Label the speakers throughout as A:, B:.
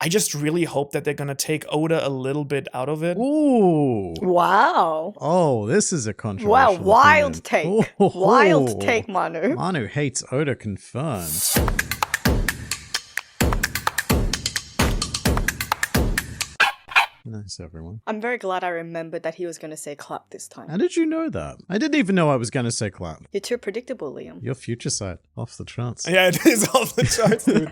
A: I just really hope that they're gonna take Oda a little bit out of it.
B: Ooh.
C: Wow.
B: Oh, this is a controversial
C: Wow, wild
B: opinion.
C: take. Wild take, Manu.
B: Manu hates Oda confirmed. Nice, everyone.
C: I'm very glad I remembered that he was going to say clap this time.
B: How did you know that? I didn't even know I was going to say clap.
C: You're too predictable, Liam.
B: Your future sight, off the charts.
A: Yeah, it is off the charts, dude.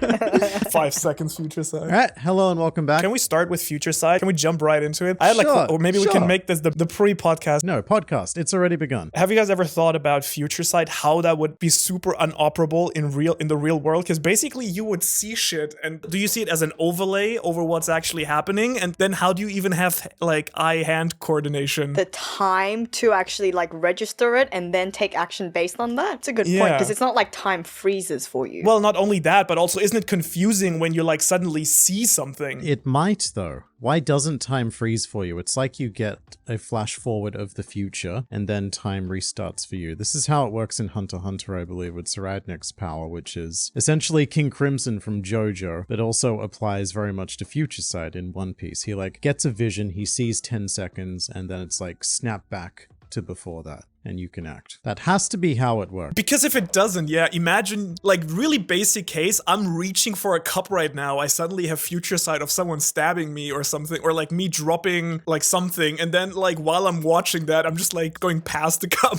A: 5 seconds future sight.
B: All right, hello and welcome back.
A: Can we start with future sight? Can we jump right into it? I had
B: Sure,
A: or maybe we can make this the pre-podcast.
B: No, podcast. It's already begun.
A: Have you guys ever thought about future sight? How that would be super unoperable in the real world? Because basically you would see shit, and do you see it as an overlay over what's actually happening? And then how do you even have like eye-hand coordination?
C: The time to actually like register it and then take action based on that. It's a good point
A: Yeah.
C: because it's not like time freezes for you.
A: Well, not only that, but also isn't it confusing when you like suddenly see something?
B: It might, though. Why doesn't time freeze for you? It's like you get a flash forward of the future, and then time restarts for you. This is how it works in Hunter x Hunter, I believe, with Saradnik's power, which is essentially King Crimson from JoJo, but also applies very much to Future Sight in One Piece. He, like, gets a vision, he sees 10 seconds, and then it's like, snap back to before that. And you can act. That has to be how it works.
A: Because if it doesn't, yeah, imagine, like, really basic case, I'm reaching for a cup right now, I suddenly have future sight of someone stabbing me or something, or like me dropping like something, and then like while I'm watching that, I'm just like going past the cup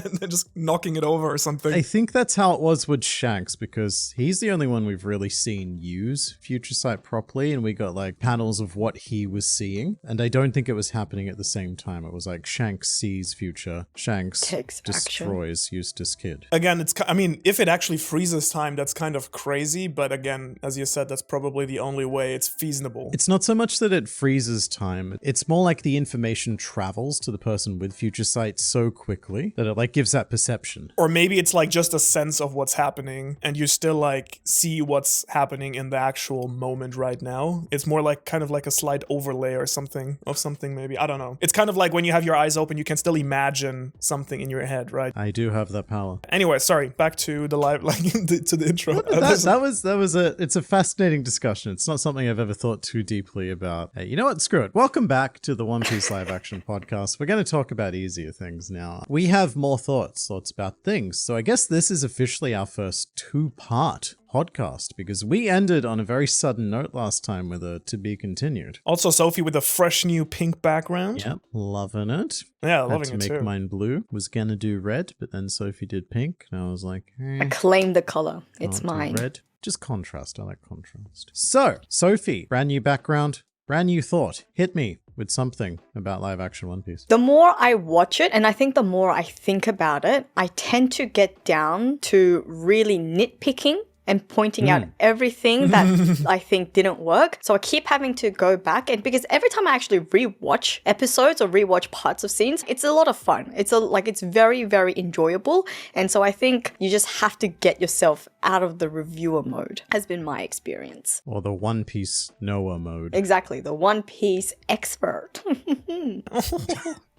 A: and then just knocking it over or something.
B: I think that's how it was with Shanks, because he's the only one we've really seen use future sight properly, and we got like panels of what he was seeing, and I don't think it was happening at the same time. It was like Shanks sees future, Shanks
C: Takes
B: destroys Eustace Kid.
A: Again, I mean, if it actually freezes time, that's kind of crazy, but again, as you said, that's probably the only way it's feasible.
B: It's not so much that it freezes time, it's more like the information travels to the person with future sight so quickly that it like gives that perception.
A: Or maybe it's like just a sense of what's happening and you still like see what's happening in the actual moment right now. It's more like kind of like a slight overlay or something of something maybe. I don't know. It's kind of like when you have your eyes open, you can still imagine something in your head, right?
B: I do have that power.
A: Anyway, sorry, back to the live, like to the intro.
B: It's a fascinating discussion. It's not something I've ever thought too deeply about. Hey, you know what? Screw it. Welcome back to the One Piece live action podcast. We're going to talk about easier things now. We have more thoughts about things. So I guess this is officially our first 2-part podcast, because we ended on a very sudden note last time with a to be continued.
A: Also, Sophie with a fresh new pink background.
B: Yep, loving it.
A: Yeah,
B: Had
A: loving
B: to
A: it
B: make
A: too.
B: mine blue. Was gonna do red, but then Sophie did pink, and I was like,
C: I claim the color. It's
B: can't do
C: mine.
B: red. Just contrast. I like contrast. So, Sophie, brand new background, brand new thought. Hit me with something about live action One Piece.
C: The more I watch it, and I think the more I think about it, I tend to get down to really nitpicking and pointing out everything that I think didn't work. So I keep having to go back, and because every time I actually rewatch episodes or rewatch parts of scenes, it's a lot of fun. It's very, very enjoyable. And so I think you just have to get yourself out of the reviewer mode, has been my experience.
B: Or the One Piece Noah mode.
C: Exactly, the One Piece expert.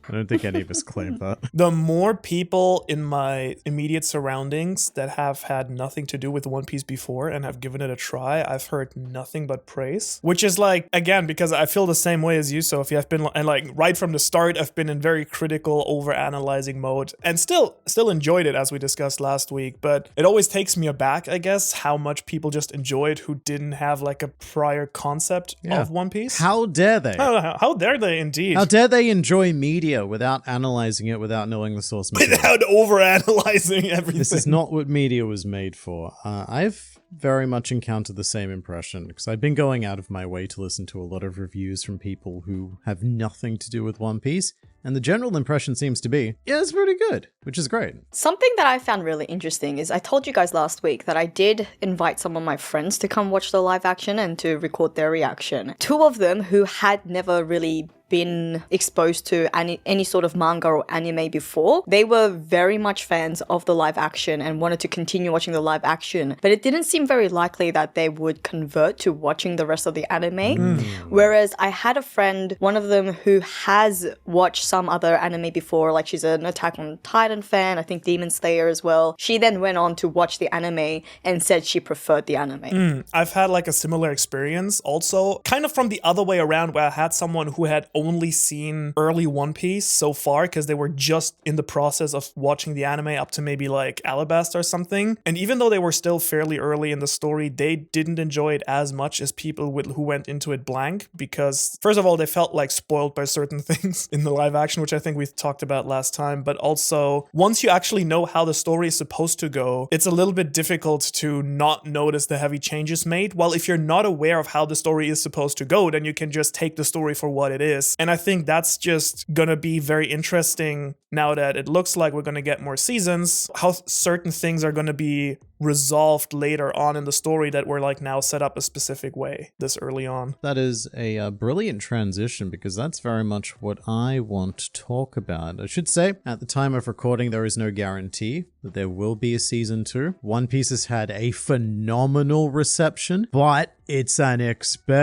B: I don't think any of us claim that.
A: The more people in my immediate surroundings that have had nothing to do with One Piece before and have given it a try, I've heard nothing but praise. Which is like, again, because I feel the same way as you, Sophie. I've been, and like right from the start, I've been in very critical, over-analyzing mode, and still enjoyed it, as we discussed last week. But it always takes me aback, I guess, how much people just enjoy it who didn't have like a prior concept of One Piece.
B: How dare they?
A: How dare they, indeed?
B: How dare they enjoy media without analyzing it, without knowing the source material?
A: Without over-analyzing everything.
B: This is not what media was made for. I've very much encountered the same impression, because I've been going out of my way to listen to a lot of reviews from people who have nothing to do with One Piece, and the general impression seems to be, yeah, it's pretty good, which is great.
C: Something that I found really interesting is I told you guys last week that I did invite some of my friends to come watch the live action and to record their reaction. 2 of them who had never really been exposed to any sort of manga or anime before, they were very much fans of the live action and wanted to continue watching the live action. But it didn't seem very likely that they would convert to watching the rest of the anime. Whereas I had a friend, one of them who has watched some other anime before, like she's an Attack on Titan fan, I think Demon Slayer as well. She then went on to watch the anime and said she preferred the anime.
A: I've had like a similar experience also, kind of from the other way around, where I had someone who had only seen early One Piece so far because they were just in the process of watching the anime up to maybe like Alabasta or something. And even though they were still fairly early in the story, they didn't enjoy it as much as people who went into it blank, because first of all, they felt like spoiled by certain things in the live action, which I think we talked about last time. But also, once you actually know how the story is supposed to go, it's a little bit difficult to not notice the heavy changes made. While if you're not aware of how the story is supposed to go, then you can just take the story for what it is. And I think that's just gonna be very interesting now that it looks like we're gonna get more seasons, how certain things are gonna be resolved later on in the story that were like now set up a specific way this early on.
B: That is a brilliant transition, because that's very much what I want to talk about. I should say, at the time of recording, there is no guarantee that there will be a season 2. One Piece has had a phenomenal reception, but it's an expensive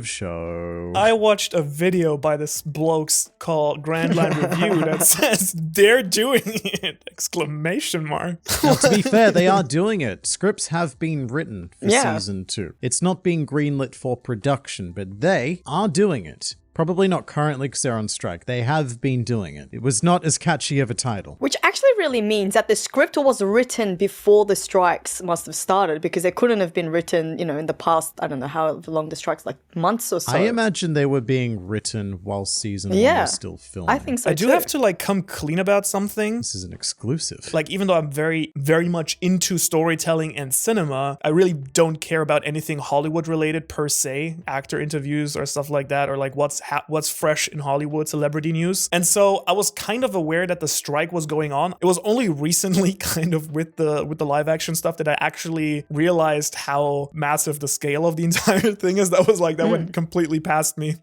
B: show.
A: I watched a video by this bloke called Grand Line Review that says they're doing it! Exclamation mark.
B: Now, to be fair, they are doing it. Scripts have been written for
C: Yeah.
B: season 2. It's not being greenlit for production, but they are doing it. Probably not currently because they're on strike. They have been doing it. It was not as catchy of a title.
C: Which actually really means that the script was written before the strikes must have started, because it couldn't have been written, in the past, I don't know how long the strikes, like months or so.
B: I imagine they were being written while season 1
C: Yeah.
B: was still filming.
C: I think so
A: I do
C: too.
A: have to like come clean about something.
B: This is an exclusive.
A: Like, even though I'm very, very much into storytelling and cinema, I really don't care about anything Hollywood related per se, actor interviews or stuff like that, or like what's fresh in Hollywood celebrity news. And so I was kind of aware that the strike was going on. It was only recently, kind of with the live action stuff, that I actually realized how massive the scale of the entire thing is. That went completely past me.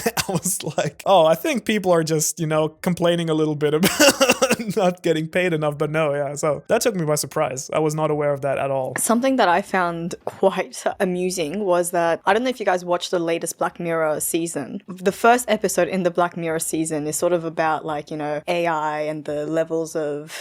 A: I was like, oh, I think people are just, complaining a little bit about not getting paid enough. But no, yeah. So that took me by surprise. I was not aware of that at all.
C: Something that I found quite amusing was that, I don't know if you guys watched the latest Black Mirror season. The first episode in the Black Mirror season is sort of about AI and the levels of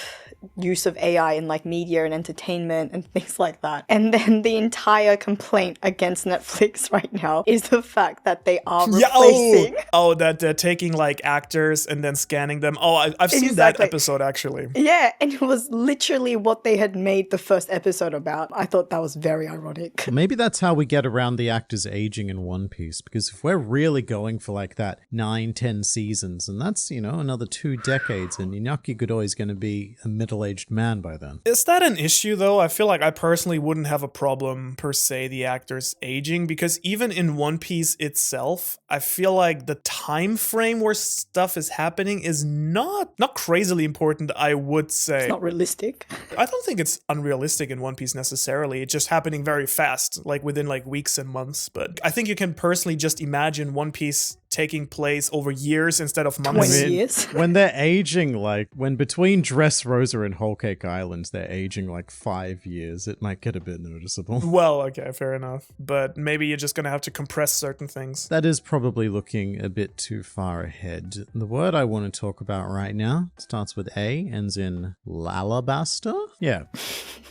C: use of AI in like media and entertainment and things like that. And then the entire complaint against Netflix right now is the fact that they are replacing.
A: That they're taking like actors and then scanning them. Oh, I've seen that episode actually.
C: Yeah, and it was literally what they had made the first episode about. I thought that was very ironic.
B: Maybe that's how we get around the actors aging in One Piece, because if we're really going for like that 9-10 seasons, and that's, another 2 decades, and Inaki Godoy is going to be a middle-aged man by then.
A: Is that an issue though? I feel like I personally wouldn't have a problem per se the actors aging, because even in One Piece itself, I feel like the time frame where stuff is happening is not crazily important, I would say.
C: It's not realistic.
A: I don't think it's unrealistic in One Piece necessarily. It's just happening very fast, like within like weeks and months. But I think you can personally just imagine One Piece taking place over years instead of months.
C: 20 years.
B: When they're aging, like, when between Dressrosa and Whole Cake Island, they're aging like 5 years, it might get a bit noticeable.
A: Well, okay, fair enough. But maybe you're just gonna have to compress certain things.
B: That is probably looking a bit too far ahead. The word I want to talk about right now starts with A, ends in Alabasta? Yeah.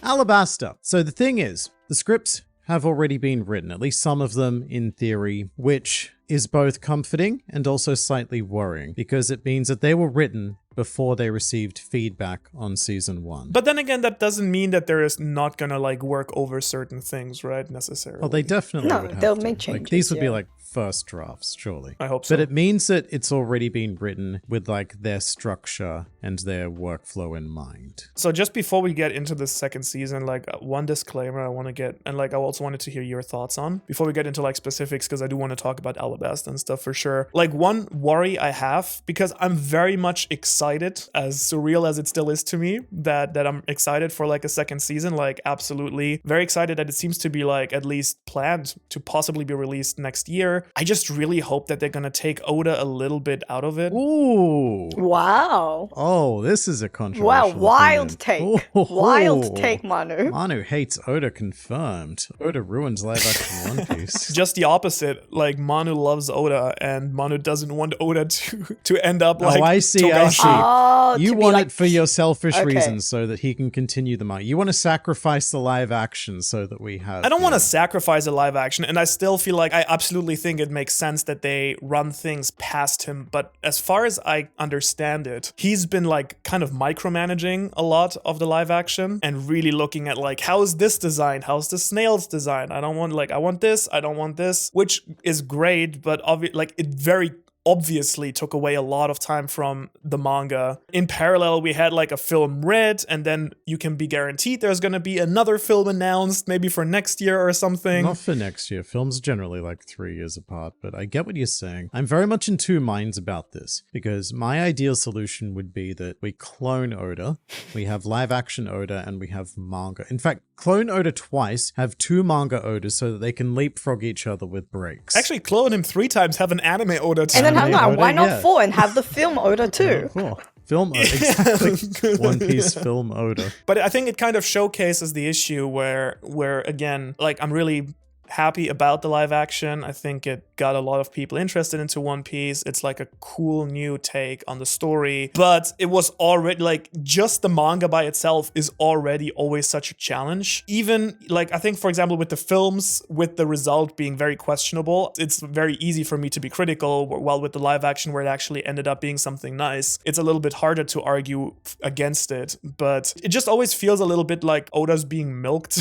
B: Alabasta. So the thing is, the scripts have already been written, at least some of them in theory, which is both comforting and also slightly worrying, because it means that they were written before they received feedback on season 1.
A: But then again, that doesn't mean that there is not gonna like work over certain things, right? Necessarily.
B: Well, they definitely
C: No,
B: would have
C: they'll
B: to.
C: make changes,
B: Like, these would be
C: yeah.
B: like first drafts, surely.
A: I hope so.
B: But it means that it's already been written with like their structure and their workflow in mind.
A: So just before we get into the second season, like one disclaimer I want to get, and like I also wanted to hear your thoughts on before we get into like specifics, because I do want to talk about Alabasta and stuff for sure. Like one worry I have, because I'm very much excited, as surreal as it still is to me, that I'm excited for like a second season, like absolutely very excited that it seems to be like at least planned to possibly be released next year. I just really hope that they're gonna take Oda a little bit out of it.
B: Ooh.
C: Wow.
B: Oh, this is a
C: Wow,
B: controversial
C: wild
B: opinion.
C: take.
B: Oh.
C: Wild take, Manu.
B: Manu hates Oda confirmed. Oda ruins live action One Piece.
A: Just the opposite. Like, Manu loves Oda, and Manu doesn't want Oda to end up like
B: I see, I
A: Togashi.
B: see.
C: Oh,
B: You
C: to be
B: want
C: like-
B: it for your selfish
C: Okay.
B: reasons so that he can continue the manga. You want to sacrifice the live action so that we have...
A: I don't want to sacrifice a live action, and I still feel like I absolutely think it makes sense that they run things past him. But as far as I understand it, he's been like kind of micromanaging a lot of the live action and really looking at like, how is this designed? How's the snails designed? I want this, I don't want this, which is great, but like it very obviously took away a lot of time from the manga. In parallel, we had like a film read, and then you can be guaranteed there's going to be another film announced, maybe for next year or something.
B: Not for next year. Films are generally like 3 years apart, but I get what you're saying. I'm very much in two minds about this, because my ideal solution would be that we clone Oda, we have live action Oda, and we have manga. In fact, clone Oda twice, have 2 manga Odas so that they can leapfrog each other with breaks.
A: Actually, clone him 3 times, have an anime Oda too.
C: And then
B: Anime
C: hang on,
B: Oda,
C: why not
B: yeah.
C: 4 and have the film Oda too?
B: Cool. Film Oda, exactly. One Piece film Oda.
A: But I think it kind of showcases the issue where again, like, I'm really happy about the live action. I think it got a lot of people interested into One Piece. It's like a cool new take on the story, but it was already like, just the manga by itself is already always such a challenge. Even like, I think, for example, with the films, with the result being very questionable, it's very easy for me to be critical, while with the live action, where it actually ended up being something nice, it's a little bit harder to argue against it. But it just always feels a little bit like Oda's being milked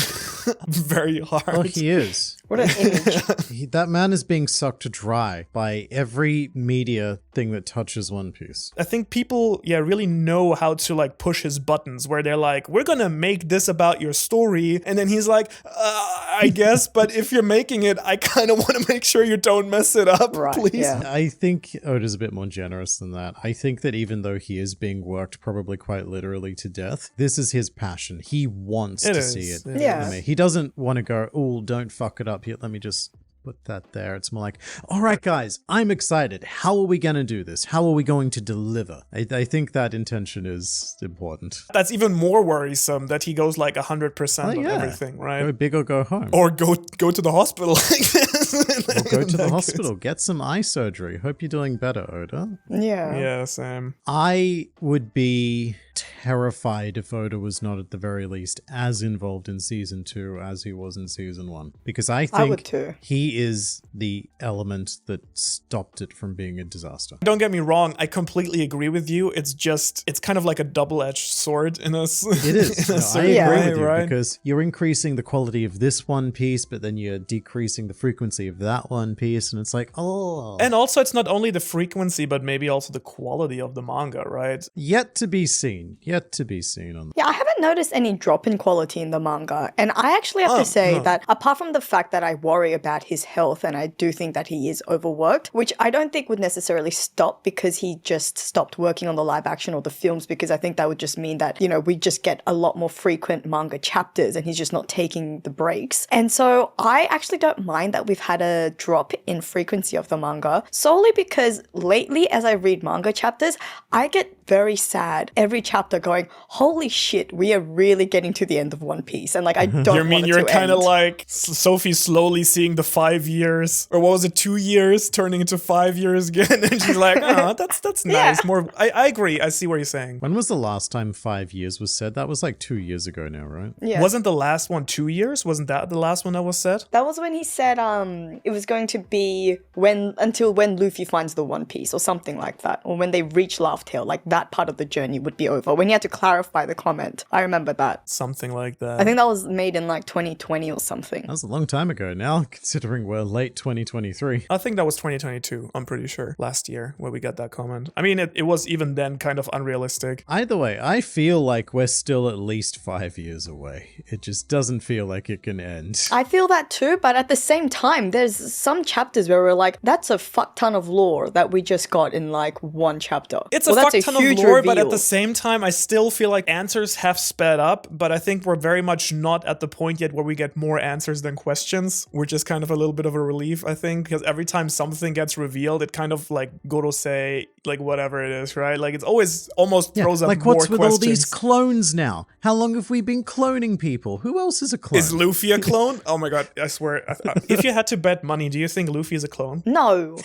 A: very hard.
B: Oh, he is.
C: What an image.
B: That man is being sucked dry by every media thing that touches One Piece.
A: I think people, really know how to like push his buttons, where they're like, we're gonna make this about your story. And then he's like, I guess, but if you're making it, I kind of want to make sure you don't mess it up,
C: Right,
A: please.
C: yeah.
B: I think Oda's a bit more generous than that. I think that even though he is being worked probably quite literally to death, this is his passion. He wants
A: It
B: to
A: is.
B: see it.
A: It
C: Yeah.
B: He doesn't want to go, oh, don't fuck it up here. Let me just put that there. It's more like, all right, guys, I'm excited. How are we going to do this? How are we going to deliver? I think that intention is important.
A: That's even more worrisome, that he goes like 100%
B: Oh,
A: on
B: yeah.
A: everything, right?
B: Go big or go home.
A: Or go to the hospital like this.
B: Or go to the hospital. Get some eye surgery. Hope you're doing better, Oda.
C: Yeah.
A: Yeah, same.
B: I would be terrified if Oda was not at the very least as involved in season 2 as he was in season 1, because I think
C: would too.
B: he is the element that stopped it from being a disaster.
A: Don't get me wrong, I completely agree with you. It's kind of like a double-edged sword in a
B: It is.
A: in a
B: No, I
A: certain
B: agree
A: way,
B: with you,
A: right?
B: because you're increasing the quality of this one piece, but then you're decreasing the frequency of that one piece, and it's like, oh.
A: And also, it's not only the frequency, but maybe also the quality of the manga, right?
B: Yet to be seen. Yet to be seen on.
C: Yeah, I haven't noticed any drop in quality in the manga. And I actually have to say that apart from the fact that I worry about his health, and I do think that he is overworked, which I don't think would necessarily stop because he just stopped working on the live action or the films, because I think that would just mean that, we just get a lot more frequent manga chapters and he's just not taking the breaks. And so I actually don't mind that we've had a drop in frequency of the manga, solely because lately as I read manga chapters, I get very sad every chapter going, holy shit, we are really getting to the end of One Piece. And like, I don't
A: You mean
C: want it
A: you're
C: to
A: kind of
C: end.
A: like Sophie slowly seeing the 5 years, or what was it, 2 years turning into 5 years again, and she's like, oh, that's nice. More, I agree. I see what you're saying.
B: When was the last time 5 years was said? That was like 2 years ago now, right?
C: Yeah.
A: Wasn't the last one 2 years? Wasn't that the last one that was said?
C: That was when he said it was going to be until when Luffy finds the One Piece or something like that, or when they reach Laugh Tale, like that part of the journey would be over, when he had to clarify the comment. I remember that.
A: Something like that.
C: I think that was made in like 2020 or something.
B: That was a long time ago now, considering we're late 2023.
A: I think that was 2022, I'm pretty sure, last year, where we got that comment. I mean, it was even then kind of unrealistic.
B: Either way, I feel like we're still at least 5 years away. It just doesn't feel like it can end.
C: I feel that too, but at the same time, there's some chapters where we're like, that's a fuck ton of lore that we just got in like one chapter.
A: It's
C: Well,
A: a
C: that's
A: fuck ton of
C: huge
A: lore, but at
C: reveal.
A: the same time, time, I still feel like answers have sped up, but I think we're very much not at the point yet where we get more answers than questions, which is kind of a little bit of a relief, I think, because every time something gets revealed, it kind of like Goro say, like whatever it is, right? Like it's always almost throws up
B: like
A: more
B: what's with
A: questions.
B: all these clones now? How long have we been cloning people? Who else is a clone?
A: Is Luffy a clone? Oh my god, I swear. If you had to bet money, do you think Luffy is a clone?
C: No.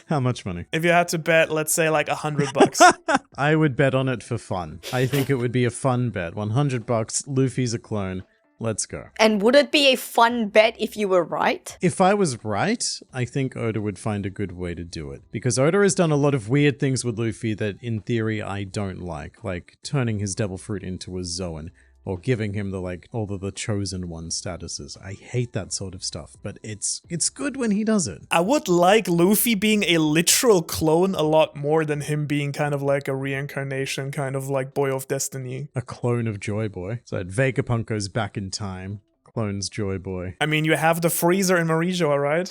B: How much money?
A: If you had to bet, let's say like $100.
B: I would bet on it for fun. I think it would be a fun bet. $100, Luffy's a clone. Let's go.
C: And would it be a fun bet if you were right?
B: If I was right, I think Oda would find a good way to do it. Because Oda has done a lot of weird things with Luffy that, in theory, I don't like turning his devil fruit into a Zoan. Or giving him the, like, all of the chosen one statuses. I hate that sort of stuff, but it's good when he does it.
A: I would like Luffy being a literal clone a lot more than him being kind of like a reincarnation, kind of like Boy of Destiny.
B: A clone of Joy Boy. So that Vegapunk goes back in time. Clones Joy Boy.
A: I mean, you have the freezer in Marijoa, right?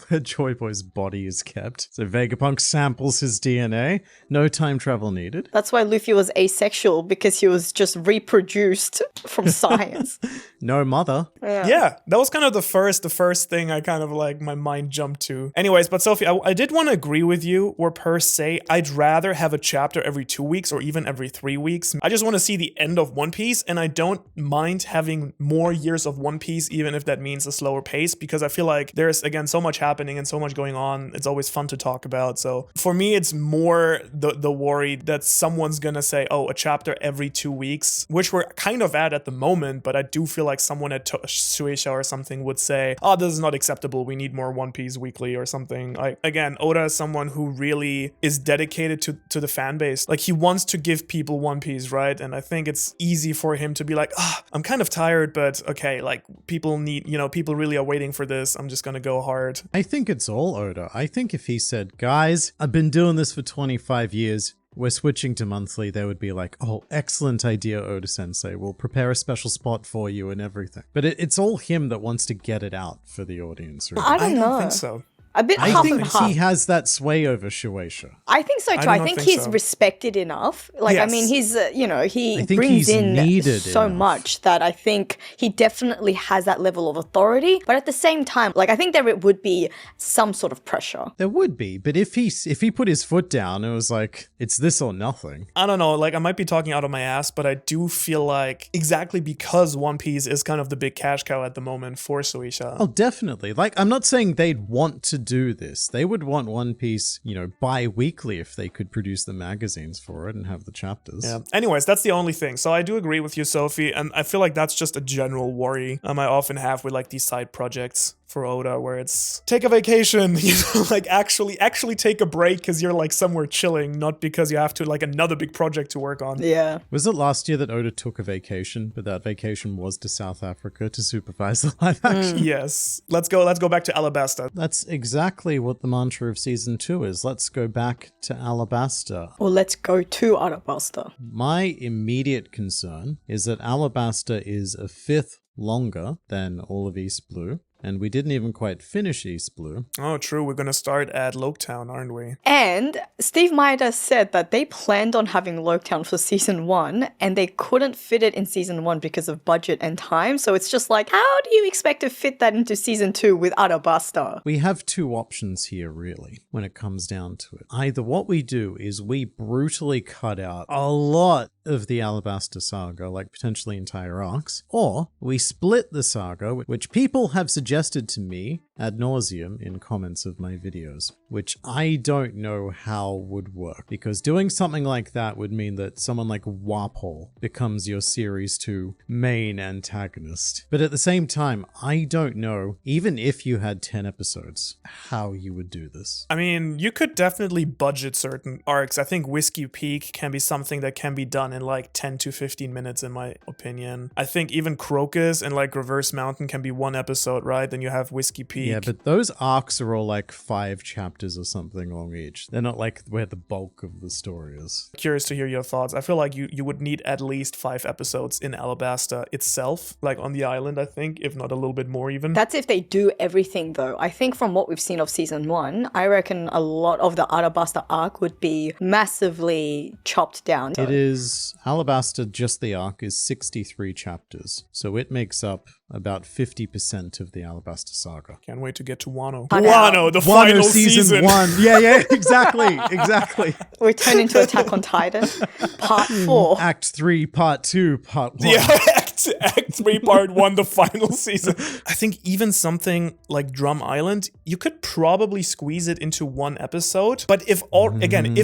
B: Where Joy Boy's body is kept. So Vegapunk samples his DNA. No time travel needed.
C: That's why Luffy was asexual, because he was just reproduced from science.
B: No mother.
A: Yeah, that was kind of the first thing I kind of like my mind jumped to. Anyways, but Sophie, I did want to agree with you, or per se, I'd rather have a chapter every 2 weeks or even every 3 weeks. I just want to see the end of One Piece, and I don't mind having more years of One Piece, even if that means a slower pace, because I feel like there's, again, so much happening and so much going on. It's always fun to talk about. So for me, it's more the worry that someone's gonna say, oh, a chapter every 2 weeks, which we're kind of at the moment, but I do feel like someone at Shueisha or something would say, oh, this is not acceptable. We need more One Piece weekly or something. Like, again, Oda is someone who really is dedicated to the fan base. Like, he wants to give people One Piece, right? And I think it's easy for him to be like, I'm kind of tired, but okay, like people need, people really are waiting for this. I'm just gonna go hard.
B: I think it's all Oda. I think if he said, guys, I've been doing this for 25 years, we're switching to monthly, they would be like, oh, excellent idea, Oda-sensei. We'll prepare a special spot for you and everything. But it's all him that wants to get it out for the audience. Really.
C: I don't know.
A: think so.
C: A bit
B: I
C: half
B: think
C: and half.
B: he has that sway over Shueisha.
C: I think so too.
A: I
C: I
A: do
C: think
A: not think
C: he's
A: so.
C: respected enough. Like,
A: Yes.
C: I mean, he's, he
B: I think
C: brings
B: he's
C: in
B: needed
C: so
B: enough.
C: much that I think he definitely has that level of authority. But at the same time, like, I think there would be some sort of pressure.
B: There would be, but if he put his foot down, it was like, it's this or nothing.
A: I don't know, like I might be talking out of my ass, but I do feel like exactly because One Piece is kind of the big cash cow at the moment for Shueisha.
B: Oh, definitely. Like, I'm not saying they'd want to do this. They would want One Piece, bi-weekly if they could produce the magazines for it and have the chapters.
A: Yeah. Anyways, that's the only thing. So I do agree with you, Sophie, and I feel like that's just a general worry I often have with like these side projects for Oda, where it's take a vacation, like actually take a break because you're like somewhere chilling, not because you have to like another big project to work on.
C: Yeah.
B: Was it last year that Oda took a vacation, but that vacation was to South Africa to supervise the live action?
A: Yes. Let's go back to Alabasta.
B: That's exactly what the mantra of season 2 is. Let's go back to Alabasta.
C: Or let's go to Arabasta.
B: My immediate concern is that Alabasta is a fifth longer than all of East Blue. And we didn't even quite finish East Blue.
A: Oh, true. We're gonna start at Loketown, aren't we?
C: And Steve Maeda said that they planned on having Loketown for season 1 and they couldn't fit it in season 1 because of budget and time. So it's just like, how do you expect to fit that into season 2 with Arabasta?
B: We have two options here, really, when it comes down to it. Either what we do is we brutally cut out a lot of the Alabasta saga, like potentially entire arcs, or we split the saga, which people have suggested to me ad nauseum in comments of my videos, which I don't know how would work, because doing something like that would mean that someone like Warpole becomes your series 2 main antagonist. But at the same time, I don't know, even if you had 10 episodes, how you would do this.
A: I mean, you could definitely budget certain arcs. I think Whiskey Peak can be something that can be done in like 10 to 15 minutes, in my opinion. I think even Crocus and like Reverse Mountain can be one episode, right? Then you have Whiskey Peak.
B: Yeah, but those arcs are all like 5 chapters or something long each. They're not like where the bulk of the story is.
A: Curious to hear your thoughts. I feel like you would need at least 5 episodes in Alabasta itself, like on the island, I think, if not a little bit more even.
C: That's if they do everything, though. I think from what we've seen of season 1, I reckon a lot of the Arabasta arc would be massively chopped down.
B: It is, Alabasta, just the arc, is 63 chapters. So it makes up about 50% of the Alabasta saga.
A: Can't wait to get to Wano.
C: Wano,
A: the final season.
B: 1. Yeah, exactly.
C: We turn into Attack on Titan. Part 4.
B: Act 3, Part 2, Part 1.
A: Yeah, Act 3, Part 1, the final season. I think even something like Drum Island, you could probably squeeze it into 1 episode. But if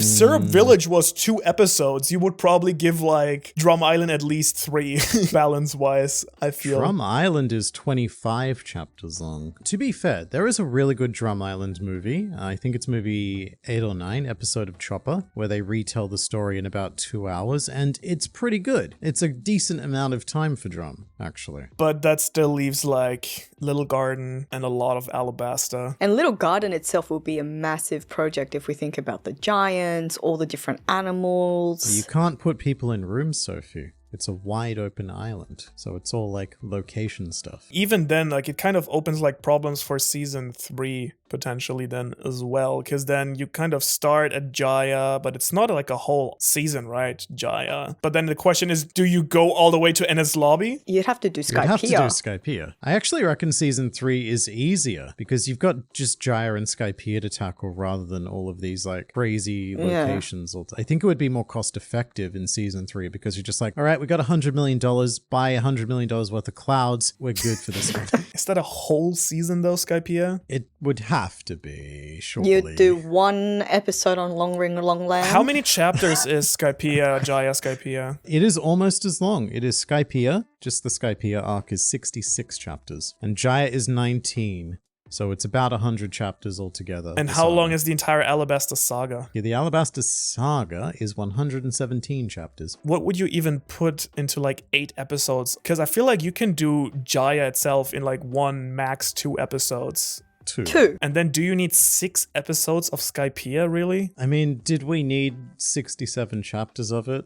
A: Syrup Village was 2 episodes, you would probably give like Drum Island at least 3 balance-wise, I feel.
B: Drum Island is 25 chapters long. To be fair, there is a really good Drum Island movie. I think it's movie 8 or 9, episode of Chopper, where they retell the story in about 2 hours, and it's pretty good. It's a decent amount of time for Drum, actually.
A: But that still leaves like Little Garden and a lot of Alabasta.
C: And Little Garden itself will be a massive project if we think about the giants, all the different animals.
B: You can't put people in rooms, Sophie. It's a wide open island, so it's all like location stuff.
A: Even then, like it kind of opens like problems for season 3 potentially then as well, because then you kind of start at Jaya, but it's not like a whole season, right? Jaya. But then the question is, do you go all the way to Ennis Lobby?
C: You'd have to do Skypiea.
B: You'd have to do Skypiea. I actually reckon season 3 is easier because you've got just Jaya and Skypiea to tackle rather than all of these like crazy locations. I think it would be more cost effective in season 3 because you're just like, all right, we got $100 million, buy $100 million worth of clouds. We're good for this one.
A: Is that a whole season though, Skypiea?
B: It would have to be, surely.
C: You'd do 1 episode on Long Ring Long Land.
A: How many chapters is Skypiea, Jaya Skypiea?
B: It is almost as long. It is Skypiea. Just the Skypiea arc is 66 chapters. And Jaya is 19. So it's about 100 chapters altogether.
A: And how long is the entire Alabasta saga?
B: Yeah, the Alabasta saga is 117 chapters.
A: What would you even put into like 8 episodes? Because I feel like you can do Jaya itself in like 1, max 2 episodes.
B: 2.
A: And then do you need 6 episodes of Skypiea, really?
B: I mean, did we need 67 chapters of it?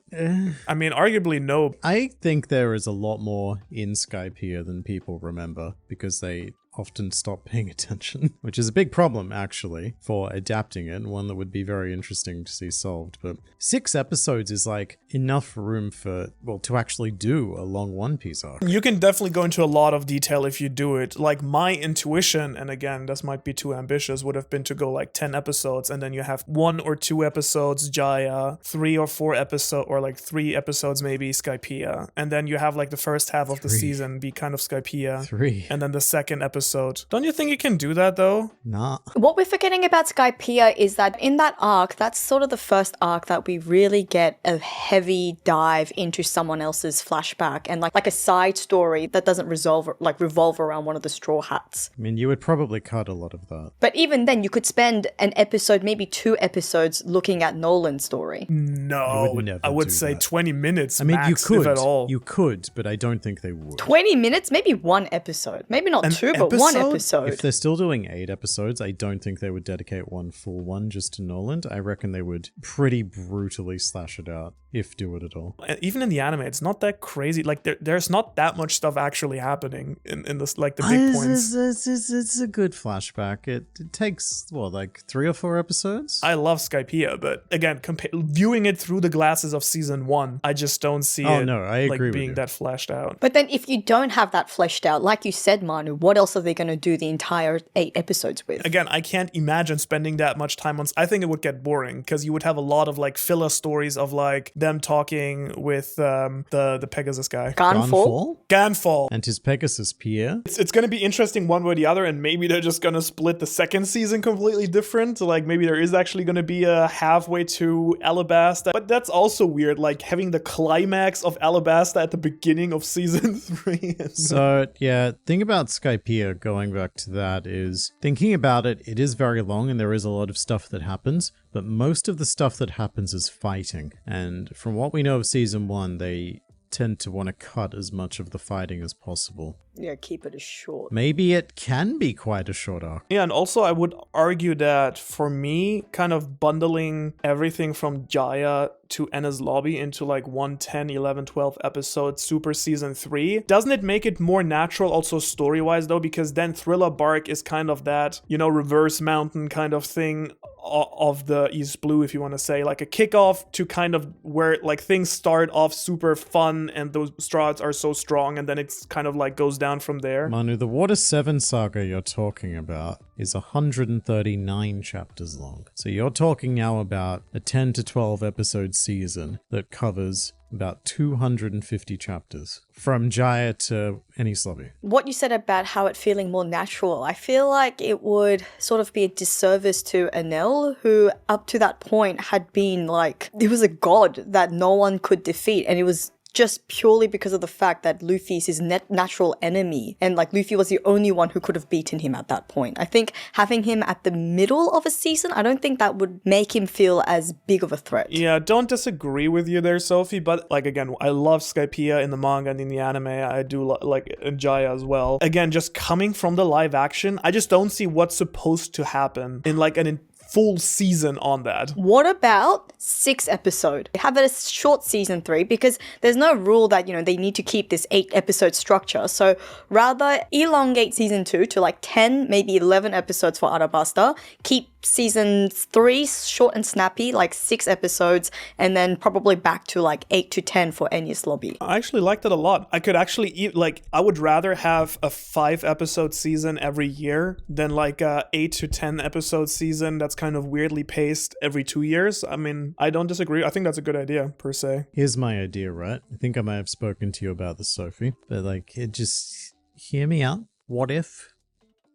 A: I mean, arguably no.
B: I think there is a lot more in Skypiea than people remember because they often stop paying attention, which is a big problem actually for adapting it, and one that would be very interesting to see solved. But 6 episodes is like enough room for, well, to actually do a long One Piece arc.
A: You can definitely go into a lot of detail if you do it. Like my intuition, and again, this might be too ambitious, would have been to go like 10 episodes and then you have 1 or 2 episodes Jaya, 3 or 4 episodes, or like 3 episodes maybe Skypiea, and then you have like the first half of the season be kind of Skypiea.
B: 3.
A: And then the second episode. Don't you think you can do that though?
B: Nah.
C: What we're forgetting about Skypiea is that in that arc, that's sort of the first arc that we really get a heavy dive into someone else's flashback and like a side story that doesn't revolve around one of the Straw Hats.
B: I mean, you would probably cut a lot of that.
C: But even then, you could spend an episode, maybe 2 episodes, looking at Nolan's story.
A: No, I would say
B: that.
A: 20 minutes.
B: I mean,
A: max,
B: you could,
A: if at all.
B: you could, but I don't think they would.
C: 20 minutes, maybe 1 episode, maybe not 2, but 1 episode.
B: If they're still doing 8 episodes, I don't think they would dedicate one full one just to Nolan. I reckon they would pretty brutally slash it out, if do it at all.
A: Even in the anime, it's not that crazy. Like there's not that much stuff actually happening in this, like the big points.
B: It's a good flashback. It takes, what, like 3 or 4 episodes?
A: I love Skypiea, but again, viewing it through the glasses of season 1, I just don't see it
B: I agree
A: like
B: with
A: being
B: you.
A: that fleshed out.
C: But then if you don't have that fleshed out, like you said, Manu, what else are they going to do the entire 8 episodes with?
A: Again, I can't imagine spending that much time on... I think it would get boring because you would have a lot of like filler stories of like them talking with the Pegasus guy. Ganfall.
B: And his Pegasus Pierre.
A: It's going to be interesting one way or the other, and maybe they're just going to split the second season completely different. Like maybe there is actually going to be a halfway to Alabasta. But that's also weird, like having the climax of Alabasta at the beginning of season 3.
B: So, yeah, thing about Skypiea, going back to that, is thinking about it, it is very long and there is a lot of stuff that happens, but most of the stuff that happens is fighting. And from what we know of season 1, they tend to want to cut as much of the fighting as possible.
C: Yeah, keep it as short.
B: Maybe it can be quite a short arc.
A: Yeah, and also I would argue that for me, kind of bundling everything from Jaya to Enna's Lobby into like 1, 10, 11, 12 episodes, Super Season 3, doesn't it make it more natural also story-wise though? Because then Thriller Bark is kind of that, you know, reverse mountain kind of thing of the East Blue, if you want to say, like a kickoff to kind of where like things start off super fun and those strats are so strong and then it's kind of like goes down from there.
B: Manu, the Water 7 saga you're talking about is 139 chapters long. So you're talking now about a 10 to 12 episode season that covers about 250 chapters from Jaya to Enies Lobby.
C: What you said about how it feeling more natural, I feel like it would sort of be a disservice to Enel, who up to that point had been like, he was a god that no one could defeat, and it was just purely because of the fact that Luffy is his natural enemy, and like Luffy was the only one who could have beaten him at that point. I think having him at the middle of a season, I don't think that would make him feel as big of a threat.
A: Yeah, don't disagree with you there, Sophie, but like again, I love Skypiea in the manga and in the anime. I do like Jaya as well. Again, just coming from the live action, I just don't see what's supposed to happen in like an full season on that.
C: What about 6 episode? Have it a short season 3, because there's no rule that, you know, they need to keep this 8 episode structure. So rather elongate season 2 to like 10, maybe 11 episodes for Arabasta. Keep season 3 short and snappy, like 6 episodes, and then probably back to like 8 to 10 for Enies Lobby.
A: I actually liked it a lot. I could actually eat, like, I would rather have a 5 episode season every year than like a 8 to 10 episode season that's kind of weirdly paced every 2 years. I mean, I don't disagree. I think that's a good idea, per se.
B: Here's my idea, right? I think I might have spoken to you about this, Sophie, but like, it just, hear me out. What if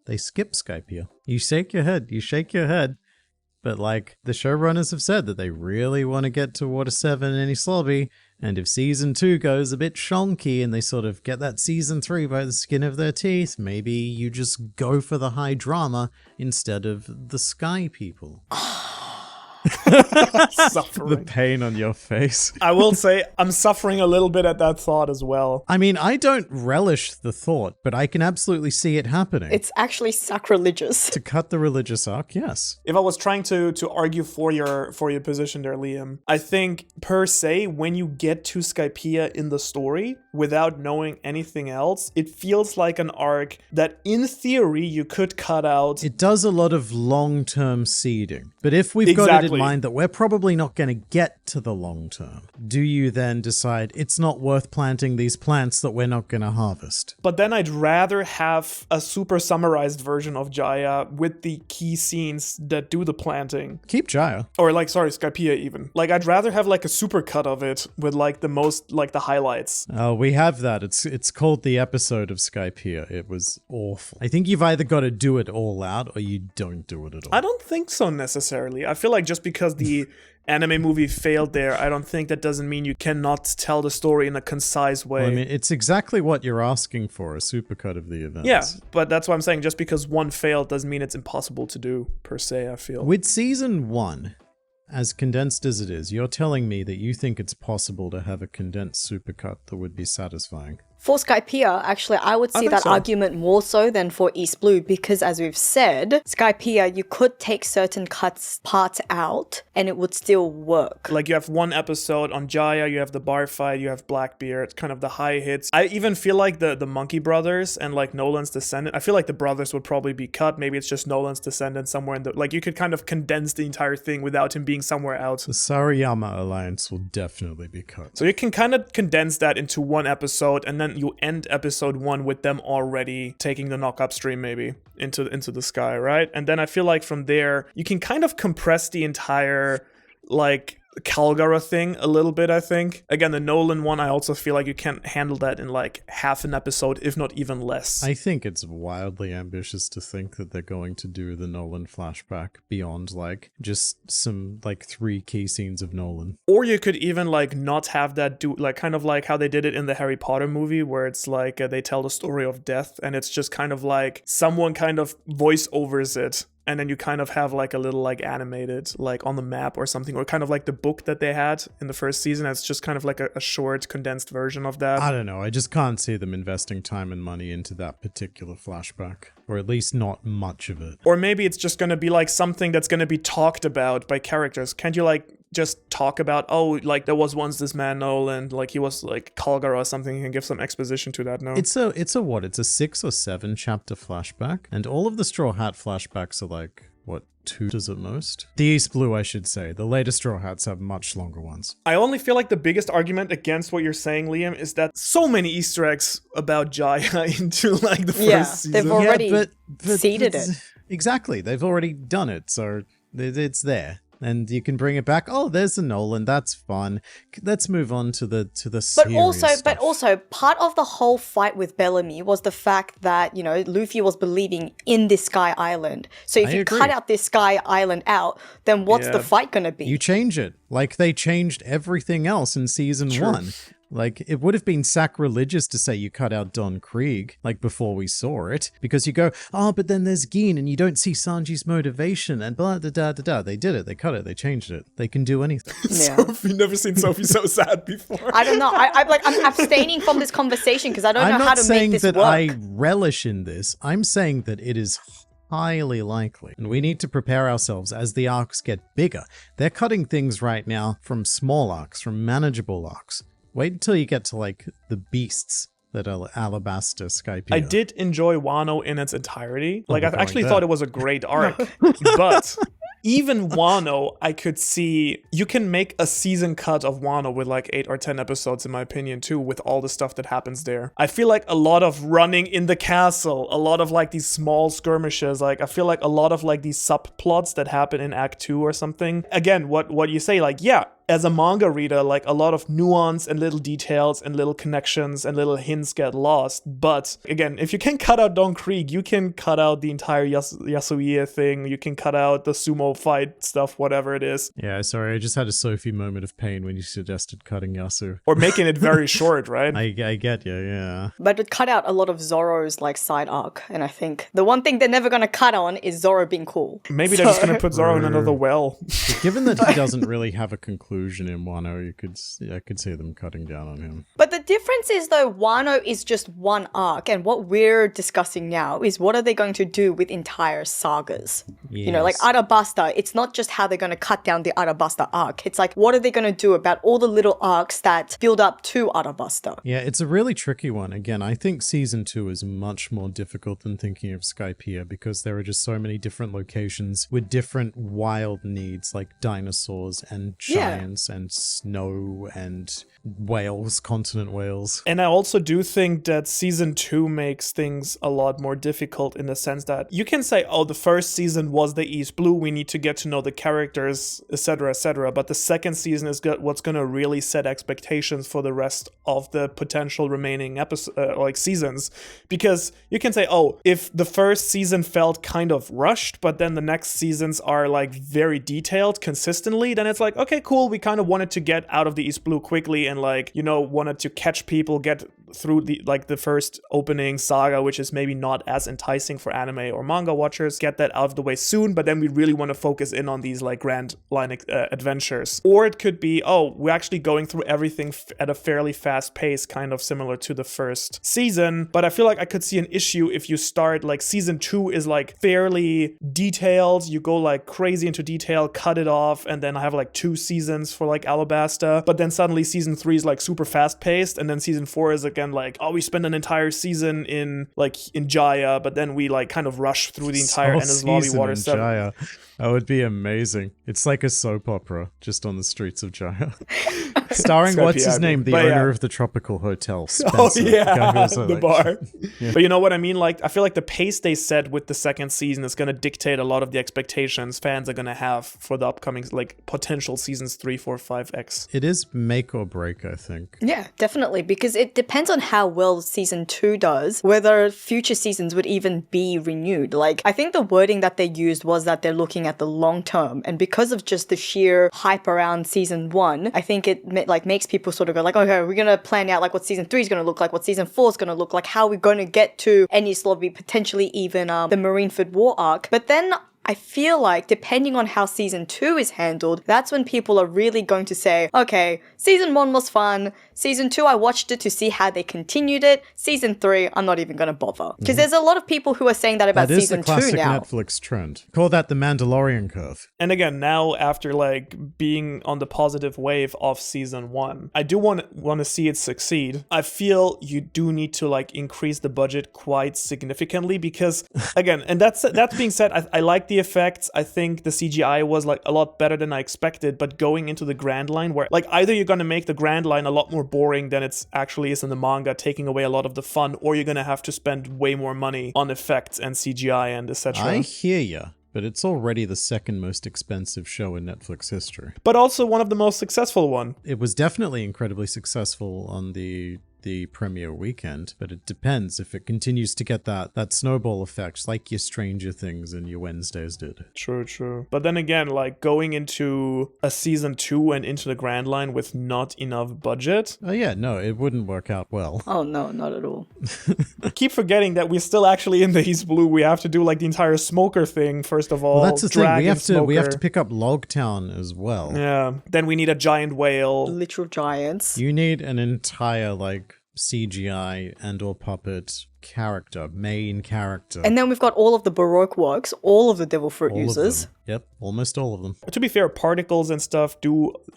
B: they skip Skypiea? You shake your head, but like, the showrunners have said that they really want to get to Water 7 and Enies Lobby, and if season 2 goes a bit shonky and they sort of get that season 3 by the skin of their teeth, maybe you just go for the high drama instead of the sky people. The pain on your face.
A: I will say I'm suffering a little bit at that thought as well.
B: I mean, I don't relish the thought, but I can absolutely see it happening.
C: It's actually sacrilegious.
B: To cut the religious arc, yes.
A: If I was trying to argue for your position there, Liam, I think per se, when you get to Skypiea in the story without knowing anything else, it feels like an arc that in theory you could cut out.
B: It does a lot of long-term seeding, but if we've got it in mind that we're probably not going to get to the long term, do you then decide it's not worth planting these plants that we're not going to harvest?
A: But then I'd rather have a super summarized version of Jaya with the key scenes that do the planting.
B: Keep Jaya.
A: Or like, sorry, Skypiea even. Like, I'd rather have like a super cut of it with like the most, like the highlights.
B: We have that. It's called the episode of Skypiea. It was awful. I think you've either got to do it all out or you don't do it at all.
A: I don't think so necessarily. I feel like just because the anime movie failed there, I don't think that doesn't mean you cannot tell the story in a concise way.
B: Well, I mean, it's exactly what you're asking for, a supercut of the events.
A: Yeah, but that's what I'm saying. Just because one failed doesn't mean it's impossible to do, per se, I feel.
B: With season 1, as condensed as it is, you're telling me that you think it's possible to have a condensed supercut that would be satisfying.
C: For Skypiea, actually, I would see that argument more so than for East Blue, because as we've said, Skypiea, you could take certain parts out and it would still work.
A: Like you have one episode on Jaya, you have the bar fight, you have Blackbeard, kind of the high hits. I even feel like the Monkey Brothers and like Nolan's Descendant, I feel like the brothers would probably be cut. Maybe it's just Nolan's Descendant somewhere in the, like you could kind of condense the entire thing without him being somewhere else.
B: The Sarayama Alliance will definitely be cut.
A: So you can kind of condense that into one episode, and then you end episode 1 with them already taking the knock upstream maybe into the sky, right? And then I feel like from there you can kind of compress the entire like Calgara thing a little bit, I think. Again, the Nolan one, I also feel like you can't handle that in like half an episode, if not even less.
B: I think it's wildly ambitious to think that they're going to do the Nolan flashback beyond like just some like 3 key scenes of Nolan.
A: Or you could even like not have that do like kind of like how they did it in the Harry Potter movie, where it's like they tell the story of death and it's just kind of like someone kind of voice overs it and then you kind of have like a little like animated like on the map or something, or kind of like the book that they had in the first season. It's just kind of like a short condensed version of that.
B: I don't know. I just can't see them investing time and money into that particular flashback, or at least not much of it.
A: Or maybe it's just going to be like something that's going to be talked about by characters. Can't you like just talk about, oh, like there was once this man Nolan, like he was like Kalgar or something? You can give some exposition to that. No,
B: it's a what? It's a 6 or 7 chapter flashback, and all of the Straw Hat flashbacks are like what, 2 at most? The East Blue, I should say. The later Straw Hats have much longer ones.
A: I only feel like the biggest argument against what you're saying, Liam, is that so many Easter eggs about Jaya into like the first season.
C: They've already seeded it.
B: Exactly. They've already done it, so it's there. And you can bring it back. Oh, there's a Nolan. That's fun. Let's move on to the serious stuff.
C: But also, part of the whole fight with Bellamy was the fact that, you know, Luffy was believing in this Sky Island. So if you cut out this Sky Island out, then what's the fight going to be?
B: You change it. Like they changed everything else in season 1. Like, it would have been sacrilegious to say you cut out Don Krieg, like, before we saw it, because you go, oh, but then there's Gin, and you don't see Sanji's motivation, and blah, da, da, da, da. They did it. They cut it. They changed it. They can do anything.
C: Yeah.
A: Sophie, never seen Sophie so sad before.
C: I don't know. I'm abstaining from this conversation because I don't know how to make this work.
B: I'm not saying that I relish in this. I'm saying that it is highly likely. And we need to prepare ourselves as the arcs get bigger. They're cutting things right now from small arcs, from manageable arcs. Wait until you get to, like, the beasts that are Alabasta, Skypiea.
A: I did enjoy Wano in its entirety. Like, I actually thought it was a great arc. But even Wano, I could see you can make a season cut of Wano with like 8 or 10 episodes, in my opinion, too, with all the stuff that happens there. I feel like a lot of running in the castle, a lot of like these small skirmishes, like I feel like a lot of like these subplots that happen in Act 2 or something. Again, what you say, like, yeah, as a manga reader, like a lot of nuance and little details and little connections and little hints get lost. But again, if you can cut out Don Krieg, you can cut out the entire Yasuie thing. You can cut out the sumo fight stuff, whatever it is.
B: Yeah, sorry, I just had a Sophie moment of pain when you suggested cutting Yasu.
A: Or making it very short, right?
B: I get you, yeah.
C: But it cut out a lot of Zoro's like side arc, and I think the one thing they're never going to cut on is Zoro being cool.
A: Maybe they're just going to put Zoro in another well.
B: But given that he doesn't really have a conclusion in Wano, I could see them cutting down on him.
C: But the difference is, though, Wano is just one arc, and what we're discussing now is what are they going to do with entire sagas?
B: Yes.
C: You know, like Arabasta, it's not just how they're going to cut down the Arabasta arc. It's like, what are they going to do about all the little arcs that build up to Arabasta?
B: Yeah, it's a really tricky one. Again, I think season 2 is much more difficult than thinking of Skypiea because there are just so many different locations with different wild needs, like dinosaurs and giants and snow and whales, continent whales.
A: And I also do think that season 2 makes things a lot more difficult in the sense that you can say, oh, the first season was the East Blue, we need to get to know the characters, etc., but the second season is what's going to really set expectations for the rest of the potential remaining seasons. Because you can say, oh, if the first season felt kind of rushed, but then the next seasons are like very detailed consistently, then it's like, okay, cool, we kind of wanted to get out of the East Blue quickly and like, you know, wanted to catch people, get through the first opening saga, which is maybe not as enticing for anime or manga watchers, get that out of the way soon, but then we really want to focus in on these like grand line adventures. Or it could be, oh, we're actually going through everything at a fairly fast pace, kind of similar to the first season, but I feel like I could see an issue if you start like season 2 is like fairly detailed, you go like crazy into detail, cut it off, and then I have like 2 seasons for like Alabasta, but then suddenly season 3 is like super fast paced, and then season 4 is again like, oh, we spend an entire season in Jaya, but then we like kind of rush through the entire Endless Lobby Water 7.
B: Jaya. That would be amazing. It's like a soap opera just on the streets of Jaya. Starring what's his name? The owner of the Tropical Hotel, Spencer.
A: Oh yeah, the bar. Yeah. But you know what I mean? Like, I feel like the pace they set with the second season is going to dictate a lot of the expectations fans are going to have for the upcoming like potential seasons 3, 4, 5X.
B: It is make or break, I think.
C: Yeah, definitely, because it depends on how well season 2 does, whether future seasons would even be renewed. Like, I think the wording that they used was that they're looking at the long term, and because of just the sheer hype around season 1, I think it like makes people sort of go like, okay, we're gonna plan out like what season 3 is gonna look like, what season 4 is gonna look like, how we're gonna get to Enies Lobby, potentially even the Marineford War arc. But then I feel like depending on how season 2 is handled, that's when people are really going to say, okay, season 1 was fun. Season 2, I watched it to see how they continued it. Season 3, I'm not even going to bother. Because there's a lot of people who are saying that about season 2 now.
B: That is the classic Netflix trend. Call that the Mandalorian curve.
A: And again, now after like being on the positive wave of season 1, I do want to see it succeed. I feel you do need to like increase the budget quite significantly because again, and that being said, I like the effects. I think the CGI was like a lot better than I expected, but going into the Grand Line where like either you're going to make the Grand Line a lot more boring than it actually is in the manga, taking away a lot of the fun, or you're going to have to spend way more money on effects and CGI and etc.
B: I hear ya. But it's already the second most expensive show in Netflix history.
A: But also one of the most successful one.
B: It was definitely incredibly successful on the premiere weekend, but it depends if it continues to get that snowball effect like your Stranger Things and your Wednesdays did.
A: True. But then again, like going into a season 2 and into the Grand Line with not enough budget.
B: Oh yeah, no, it wouldn't work out well.
C: Oh no, not at all.
A: I keep forgetting that we're still actually in the East Blue. We have to do like the entire Smoker thing, first of all.
B: Well, that's the thing. We have
A: Smoker.
B: to pick up Logtown as well.
A: Yeah. Then we need a giant whale.
C: Literal giants.
B: You need an entire like CGI and or puppet main character.
C: And then we've got all of the Baroque works, all of the Devil Fruit users.
B: Yep, almost all of them.
A: To be fair, particles and stuff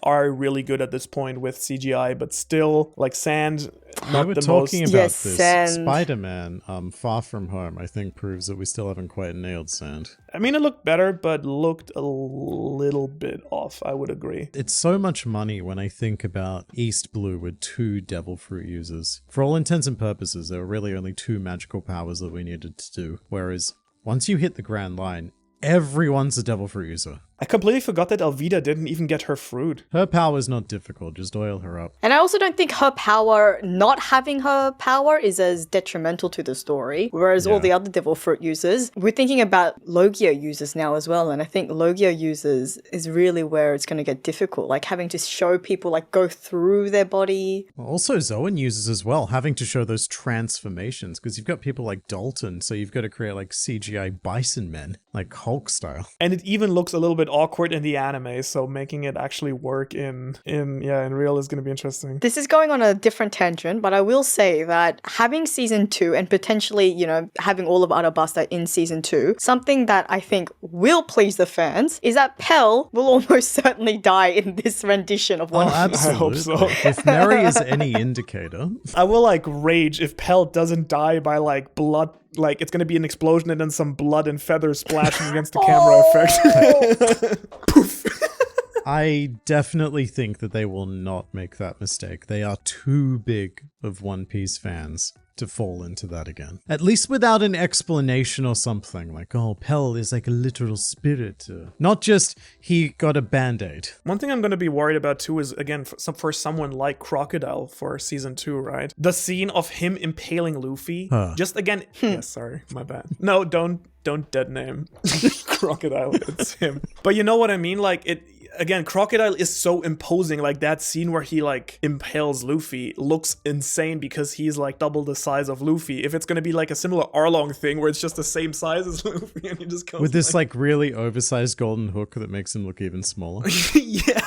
A: are really good at this point with CGI, but still, like sand, not
B: we were
A: the
B: talking
A: most.
B: about
C: Yes,
B: this.
C: sand.
B: Spider-Man, Far From Home, I think proves that we still haven't quite nailed sand.
A: I mean, it looked better, but looked a little bit off, I would agree.
B: It's so much money when I think about East Blue with 2 Devil Fruit users. For all intents and purposes, there were really only 2 magical powers that we needed to do. Whereas, once you hit the Grand Line, everyone's a Devil Fruit user.
A: I completely forgot that Alvida didn't even get her fruit.
B: Her power is not difficult, just oil her up.
C: And I also don't think not having her power is as detrimental to the story. Whereas all the other Devil Fruit users, we're thinking about Logia users now as well. And I think Logia users is really where it's going to get difficult. Like having to show people like go through their body.
B: Also Zoan users as well, having to show those transformations. Because you've got people like Dalton, so you've got to create like CGI bison men, like Hulk style.
A: And it even looks a little bit awkward in the anime, so making it actually work in real is going to be interesting.
C: This is going on a different tangent, but I will say that having season 2 and potentially, having all of Arabasta in season 2, something that I think will please the fans is that Pell will almost certainly die in this rendition of One Piece.
B: Absolutely.
A: I hope so.
B: If Mary is any indicator.
A: I will like rage if Pell doesn't die by like blood. Like, it's gonna be an explosion and then some blood and feathers splashing against the camera effect. Poof.
B: I definitely think that they will not make that mistake. They are too big of One Piece fans to fall into that again. At least without an explanation or something. Like, oh, Pell is like a literal spirit. Not just, he got a band-aid.
A: One thing I'm going to be worried about too is, again, for someone like Crocodile for season 2, right? The scene of him impaling Luffy. Just again, yes, sorry, my bad. No, don't dead name Crocodile, it's him. But you know what I mean? Like, again, Crocodile is so imposing. Like that scene where he like impales Luffy looks insane because he's like double the size of Luffy. If it's gonna be like a similar Arlong thing where it's just the same size as Luffy and he just goes
B: with this like really oversized golden hook that makes him look even smaller.
A: Yeah,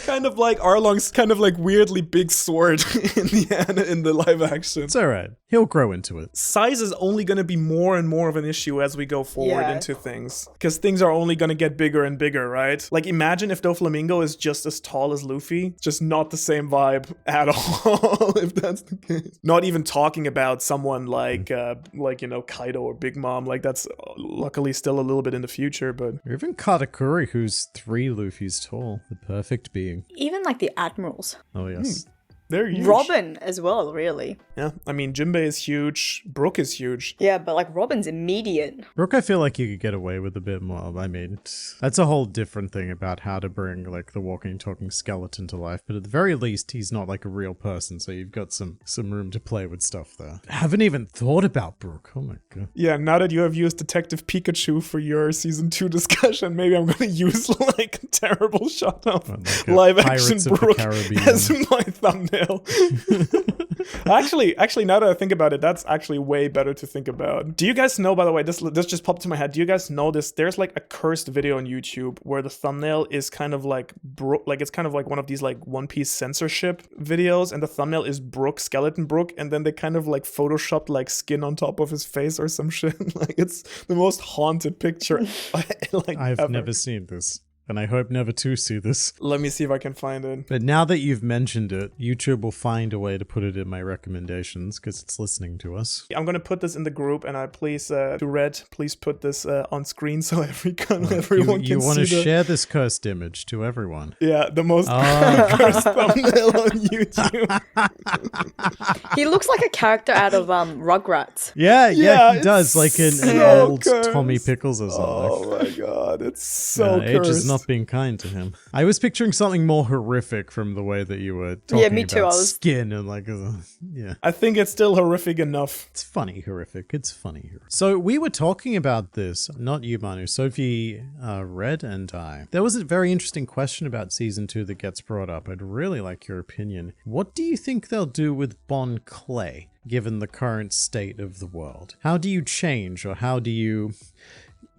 A: kind of like Arlong's kind of like weirdly big sword in the live action.
B: It's alright. He'll grow into it.
A: Size is only going to be more and more of an issue as we go forward into things. Because things are only going to get bigger and bigger, right? Like, imagine if Doflamingo is just as tall as Luffy. Just not the same vibe at all, if that's the case. Not even talking about someone like Kaido or Big Mom. Like, that's luckily still a little bit in the future, but...
B: Or even Katakuri, who's 3 Luffys tall. The perfect being.
C: Even like the admirals.
B: Oh, yes.
A: They're huge.
C: Robin as well, really.
A: Yeah, I mean, Jinbei is huge. Brook is huge.
C: Yeah, but like Robin's immediate.
B: Brook, I feel like you could get away with a bit more. I mean, that's a whole different thing about how to bring like the walking, talking skeleton to life. But at the very least, he's not like a real person, so you've got some room to play with stuff there. I haven't even thought about Brook. Oh my god.
A: Yeah, now that you have used Detective Pikachu for your season 2 discussion, maybe I'm gonna use like a terrible shot of
B: Like
A: live action
B: Pirates of the
A: Brook
B: Caribbean.
A: as my thumbnail. Actually, now that I think about it, that's actually way better to think about. Do you guys know, by the way, this just popped to my head. Do you guys know this? There's like a cursed video on YouTube where the thumbnail is kind of like it's kind of like one of these like One Piece censorship videos, and the thumbnail is Skeleton Brook, and then they kind of like photoshopped like skin on top of his face or some shit. Like it's the most haunted picture like
B: I've
A: ever.
B: never seen this. And I hope never to see this.
A: Let me see if I can find it.
B: But now that you've mentioned it, YouTube will find a way to put it in my recommendations because it's listening to us.
A: I'm gonna put this in the group, and I please to Red, please put this on screen so everyone
B: You
A: can
B: want
A: see
B: to share this cursed image to everyone.
A: Yeah, the most cursed thumbnail on YouTube.
C: He looks like a character out of Rugrats.
B: Yeah, he
A: it's
B: does, like an
A: so
B: old
A: cursed.
B: Tommy Pickles or something.
A: Oh my god, it's so
B: Age
A: cursed.
B: is not being kind to him. I was picturing something more horrific from the way that you were talking
C: me too,
B: about
C: I was-
B: skin and like, yeah.
A: I think it's still horrific enough.
B: It's funny horrific. It's funny. So we were talking about this, not you, Manu, Sophie, Red, and I. There was a very interesting question about season 2 that gets brought up. I'd really like your opinion. What do you think they'll do with Bon Clay, given the current state of the world? How do you change, or how do you...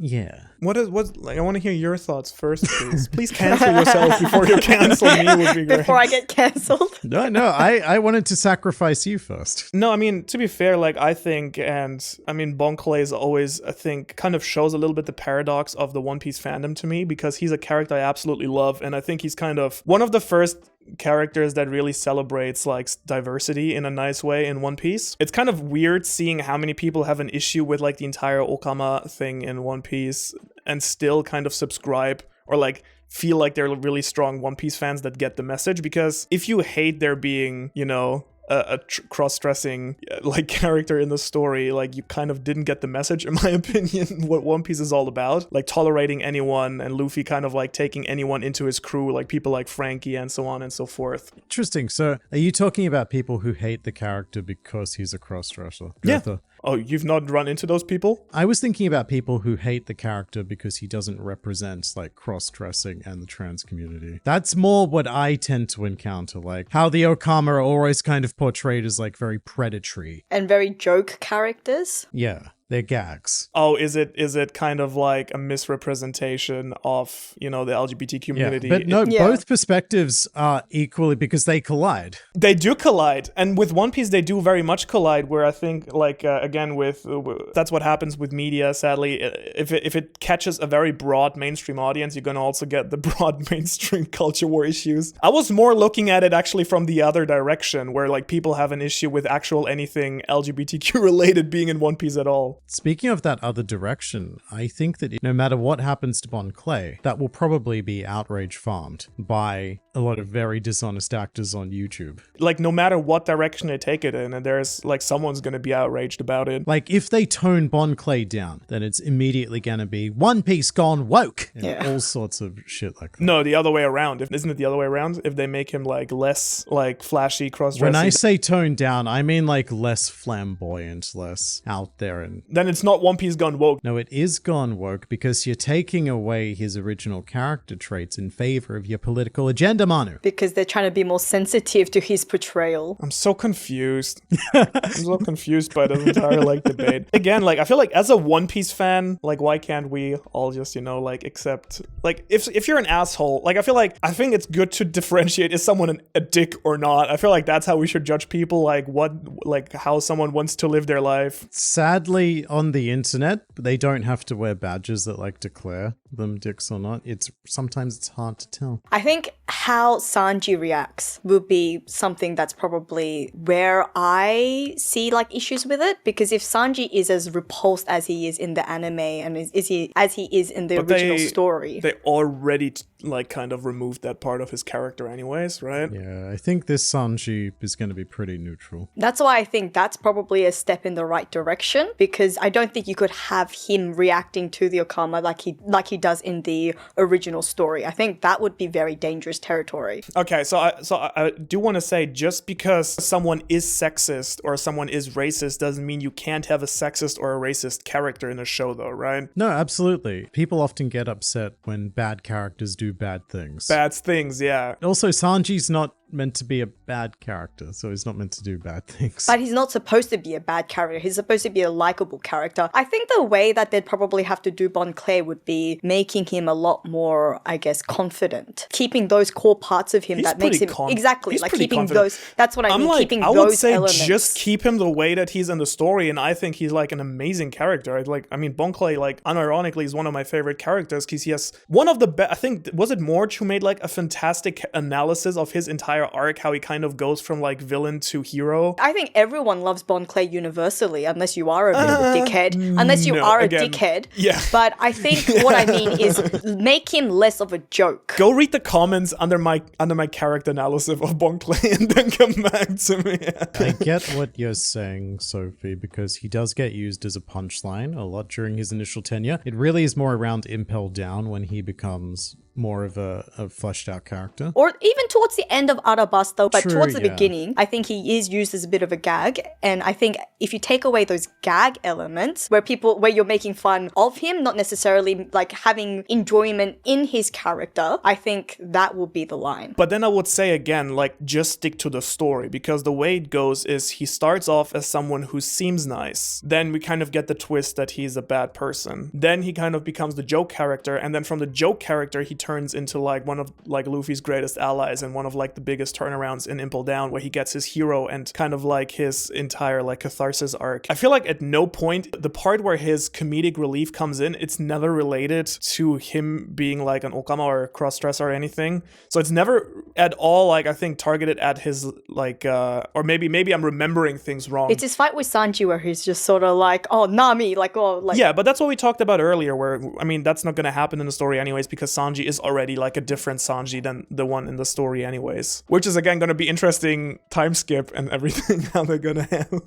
B: Yeah.
A: What's like? I want to hear your thoughts first, please. Please cancel yourself before you cancel me. Would be great.
C: Before I get cancelled.
B: No, I wanted to sacrifice you first.
A: No, I mean, to be fair, like, I think, and I mean, Bon Clay is always, I think, kind of shows a little bit the paradox of the One Piece fandom to me, because he's a character I absolutely love, and I think he's kind of one of the first characters that really celebrates like diversity in a nice way in One Piece. It's kind of weird seeing how many people have an issue with like the entire Okama thing in One Piece and still kind of subscribe or like feel like they're really strong One Piece fans that get the message, because if you hate there being, you know, a cross-dressing like character in the story, like you kind of didn't get the message, in my opinion, what One Piece is all about, like tolerating anyone, and Luffy kind of like taking anyone into his crew, like people like Frankie and so on and so forth.
B: Interesting. So are you talking about people who hate the character because he's a cross-dresser?
A: Yeah.
B: Gotha.
A: Oh, you've not run into those people?
B: I was thinking about people who hate the character because he doesn't represent like cross-dressing and the trans community. That's more what I tend to encounter, like how the Okama are always kind of portrayed as like very predatory.
C: And very joke characters.
B: Yeah. They're gags.
A: Oh, is it kind of like a misrepresentation of, you know, the LGBT community?
B: Yeah, but no,
C: Yeah.
B: both perspectives are equally, because they collide.
A: They do collide, and with One Piece they do very much collide, where I think like again with that's what happens with media, sadly. If it catches a very broad mainstream audience, you're going to also get the broad mainstream culture war issues. I was more looking at it actually from the other direction, where like people have an issue with actual anything LGBTQ related being in One Piece at all.
B: Speaking of that other direction, I think that no matter what happens to Bon Clay, that will probably be outrage farmed by a lot of very dishonest actors on YouTube.
A: Like no matter what direction they take it in, and there's like someone's going to be outraged about it.
B: Like if they tone Bon Clay down, then it's immediately going to be One Piece gone woke and
C: Yeah.
B: all sorts of shit like that.
A: No, the other way around. Isn't it the other way around? If they make him like less like flashy, cross-dressing,
B: When I say toned down, I mean like less flamboyant, less out there. And
A: then it's not One Piece gone woke.
B: no, it is gone woke because you're taking away his original character traits in favor of your political agenda, Manu.
C: Because they're trying to be more sensitive to his portrayal.
A: I'm so confused. I'm so confused by this entire like debate. Again, like I feel like as a One Piece fan, like why can't we all just, you know, like accept, like if you're an asshole, like I think it's good to differentiate, is someone a dick or not. I feel like that's how we should judge people, like how someone wants to live their life.
B: Sadly, on the internet, they don't have to wear badges that like declare them dicks or not. Sometimes it's hard to tell.
C: I think how Sanji reacts will be something that's probably where I see like issues with it, because if Sanji is as repulsed as he is in the anime and as he is in the original story,
A: they already like kind of removed that part of his character anyways, right?
B: Yeah, I think this Sanji is going to be pretty neutral.
C: that's why I think that's probably a step in the right direction, because I don't think you could have him reacting to the Okama like he does in the original story. I think that would be very dangerous territory.
A: Okay, so I do want to say, just because someone is sexist or someone is racist doesn't mean you can't have a sexist or a racist character in a show, though, right?
B: No, absolutely. People often get upset when bad characters do bad things.
A: Bad things, yeah.
B: Also, Sanji's not meant to be a bad character, so he's not meant to do bad things.
C: But he's not supposed to be a bad character. He's supposed to be a likable character. I think the way that they'd probably have to do Bon Clay would be making him a lot more, I guess, confident. Keeping those core parts of him
A: He's
C: that makes him...
A: pretty
C: exactly.
A: he's
C: Like
A: pretty
C: keeping
A: confident.
C: those... That's what I mean. Keeping
A: I would
C: those
A: say
C: elements.
A: just keep him the way that he's in the story, and I think he's like an amazing character. I mean, Bon Clay, like, unironically, is one of my favorite characters because he has one of the best. I think, was it Morge who made like a fantastic analysis of his entire arc, how he kind of goes from like villain to hero?
C: I think everyone loves Bon Clay universally, unless you are a bit of a dickhead. Unless you are a dickhead.
A: Yeah.
C: But I think what I mean is make him less of a joke.
A: Go read the comments under my character analysis of Bon Clay and then come back to me.
B: I get what you're saying, Sophie, because he does get used as a punchline a lot during his initial tenure. It really is more around Impel Down when he becomes more of a fleshed out character.
C: Or even towards the end of Arabasta, but
B: True,
C: towards the
B: yeah.
C: beginning, I think he is used as a bit of a gag. And I think if you take away those gag elements where you're making fun of him, not necessarily like having enjoyment in his character, I think that will be the line.
A: But then I would say again, like, just stick to the story, because the way it goes is he starts off as someone who seems nice. Then we kind of get the twist that he's a bad person. Then he kind of becomes the joke character, and then from the joke character, he turns into like one of like Luffy's greatest allies and one of like the biggest turnarounds in Impel Down, where he gets his hero and kind of like his entire like catharsis arc. I feel like at no point, the part where his comedic relief comes in, it's never related to him being like an Okama or a cross-dresser or anything. So it's never at all like, I think, targeted at his like or maybe I'm remembering things wrong.
C: It's his fight with Sanji where he's just sort of like, oh, Nami, like, oh, like...
A: Yeah, but that's what we talked about earlier, where, I mean, that's not going to happen in the story anyways, because Sanji is already like a different Sanji than the one in the story anyways. Which is, again, going to be interesting time skip and everything, how they're going to handle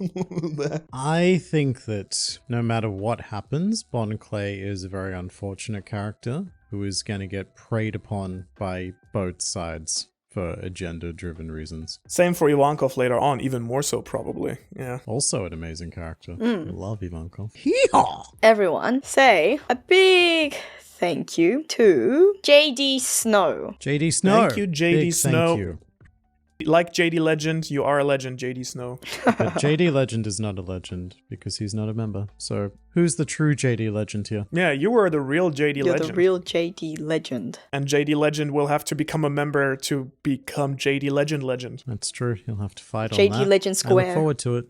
A: that.
B: I think that no matter what happens, Bon Clay is a very unfortunate character who is going to get preyed upon by both sides for agenda-driven reasons.
A: Same for Ivankov later on, even more so probably. Yeah.
B: Also an amazing character. I love Ivankov. Hee-haw!
C: Everyone say a big thank you to JD Snow.
B: JD Snow.
A: Thank you, JD
B: Big
A: Snow.
B: Thank you.
A: Like JD Legend, you are a legend, JD Snow.
B: But JD Legend is not a legend because he's not a member. So who's the true JD Legend here?
A: Yeah, you were the real JD
C: You're
A: Legend.
C: the real JD Legend.
A: And JD Legend will have to become a member to become JD Legend.
B: That's true. You'll have to fight on
C: JD
B: that.
C: Legend
B: I
C: Square.
B: look forward to it.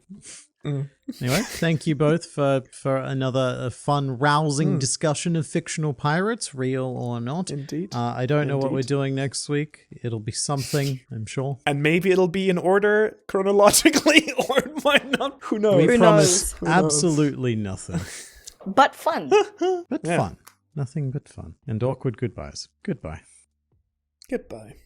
B: Anyway, thank you both for another fun, rousing discussion of fictional pirates, real or not.
A: Indeed.
B: I don't know what
A: Indeed.
B: we're doing next week. It'll be something, I'm sure.
A: And maybe it'll be in order chronologically, or it might not. Who knows?
B: We
C: Who
B: promise
C: knows?
B: absolutely nothing.
C: But fun.
B: But fun. Nothing but fun. And awkward goodbyes. Goodbye.
A: Goodbye.